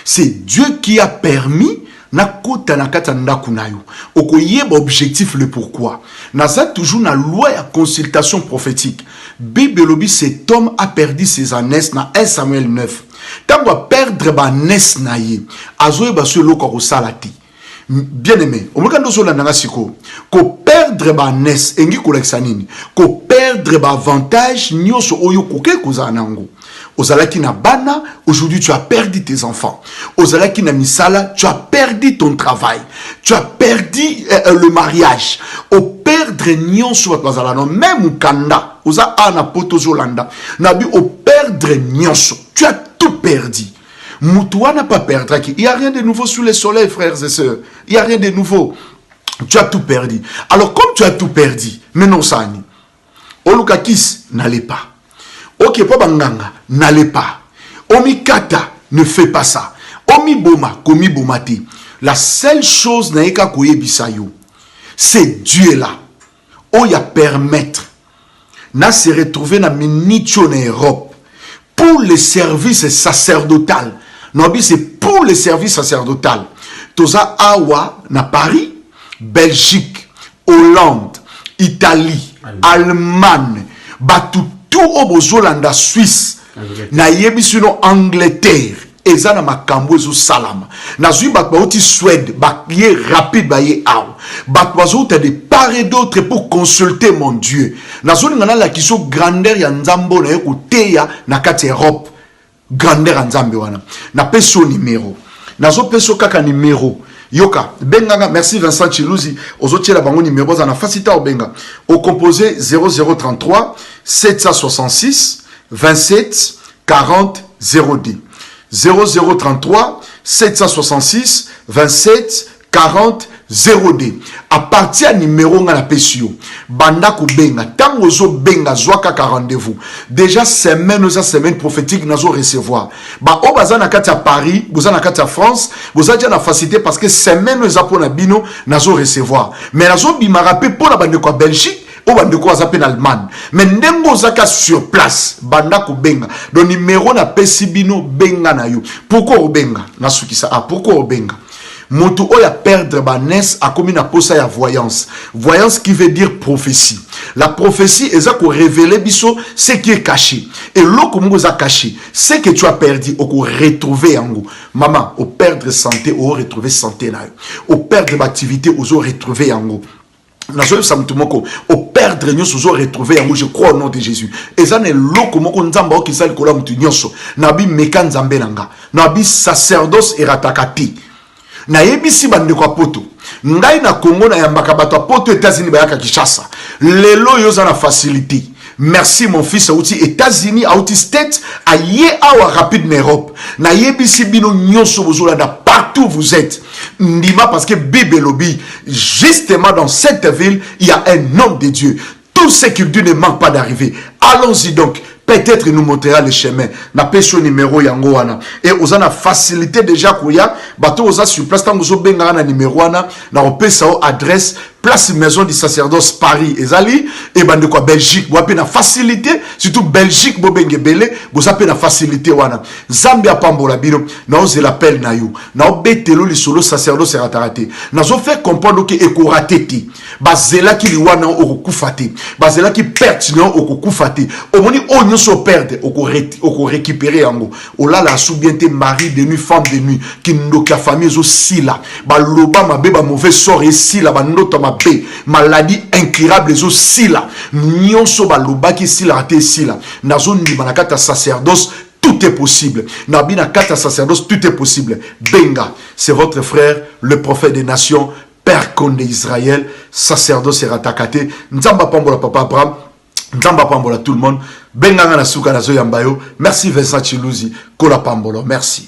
I: c'est Dieu qui a permis na kota na kata ndaku na yo. Okoyeba objectif le pourquoi. Naza toujours na loi ya consultation prophétique. Bible lobi cet homme a perdu ses années na 1 Samuel 9. Tango perdre ba nes na ye. Azoye ba se loko ko salati. Bien aimé, omukando so landanga siko. Ko perdre ba nes engi kolekisa nini? Ko perdre ba avantage nyoso oyo koke kozana nango. Ozalaki na bana, aujourd'hui tu as perdu tes enfants. Ozalaki na misala, tu as perdu ton travail. Tu as perdu le mariage. Au perdre nyonso bazala no même ukanda, oza ana poto zolanda. Nabi au perdre nyonso, tu as tout perdu. Moutoua n'a pas perdu. Il n'y a rien de nouveau sous le soleil, frères et sœurs. Il n'y a rien de nouveau. Tu as tout perdu. Alors comme tu as tout perdu, maintenant Sani, Olukakis n'allez pas. Ok, pas banganga, n'allez pas. Omi kata, ne fais pas ça. Omi boma, komi bomati. La seule chose naïka koye bisayo, c'est Dieu là. Oya permettre. Na se retrouver na minicho en Europe. Pour les services sacerdotal. Non, c'est pour les services sacerdotal. Toza awa na Paris, Belgique, Hollande, Italie, Allemagne, batu tout au Bozolanda, Suisse, na yebisuno Angleterre, eza na makambo ezo salama. Na zui bat baouti Suède, bat yé rapide ba yé aw. Bat bazouta de part et d'autre pour consulter mon Dieu. Na zoni ngana la kiso grandeur ya nzambo na yeko teya na kati Europe. Grandeur nzambe wana. Na peso numéro. Na zo peso kaka numéro. Yoka, Benganga, merci Vincent Chilouzi. Aux autres, la bango numéro, on a facilité au Benga. Au composé 0033 766 27 40 0D. 0033 766 27 40 0D. À partir du numéro nga la pesio, banda ko benga, tango zo benga zwaka ka rendez-vous. Déjà semaine prophétique nazo recevoir. Ba o baza na kati à Paris, boza na kati à France, boza dia na facilité parce que semaine za pona bino nazo recevoir. Mais nazo bimarape pour la bande ko Belgique. O bande ko za en Allemagne. Mais ndengo zaka sur place, banda ko benga. Le numéro na pesibino benga na yo. Pourquoi o benga? Nasukisa pourquoi o benga? Moto oya perdre banes a commis na posa ya voyance. Voyance qui veut dire prophétie. La prophétie est ça qu'on révèle biso ce qui est caché. Et l'eau comme vous a caché, ce que tu as perdu, on retrouver en vous. Maman, au perdre santé, on retrouver santé là. Au perdre activité, on retrouver en vous. nazo sa mutu moko au perdre nyonso zo retrouver yango, je crois au nom de Jésus. Ezane loko moko nzamba o kisali kola mutu nyonso na bi meka nzambe nanga na bi sacerdoce eratakati na yebisi bandeko ya poto ngai na Congo na yambaka bato ya poto États-Unis bayaka Kinshasa lelo yo za na facilité. Merci mon fils auti États-Unis auti States aye awa rapide en Europe na yebisi bino nyonso bozola da partout vous êtes ndima parce que Bible lobby justement dans cette ville il y a un homme de Dieu. Tout ce qu'il dit ne manque pas d'arriver. Allons-y donc. Peut-être il nous montrera le chemin. Na peso numéro yango wana. Et aux a facilité déjà koya. Bato aux a sur place tant vous benga na numéro wana. Na on peut sa adresse place maison du sacerdoce Paris ezali et bande quoi Belgique. Bo na facilité surtout Belgique bo benge belé. Bo sa na facilité wana. Zambia pambola bino. Na ose l'appel na yo. Na obetelo li solo sacerdoce ratarate. Na zo fait comprendre que ekorateti. Bazela ki liwana okukufate. Bazela ki pertinent okukufate. Omoni onyo so perdre oko récupérer yango ola la soubienté mari de nuit femme de nuit qui ndoka famille zo sila ba loba mabe ba mauvais sort et sila ba ndoto mabe maladie incurable zo sila nyonso ba loba ki sila raté sila nazo ndima na kata sacerdoce tout est possible nabina kata sacerdoce tout est possible benga c'est votre frère le prophète des nations Père Condé Israël sacerdoce ratakate nzamba pambola papa Abraham Nzamba pambola tout le monde. Benganga na suka na zo yambayo. Merci Vincent Chiluzi. Kola pambolo. Merci.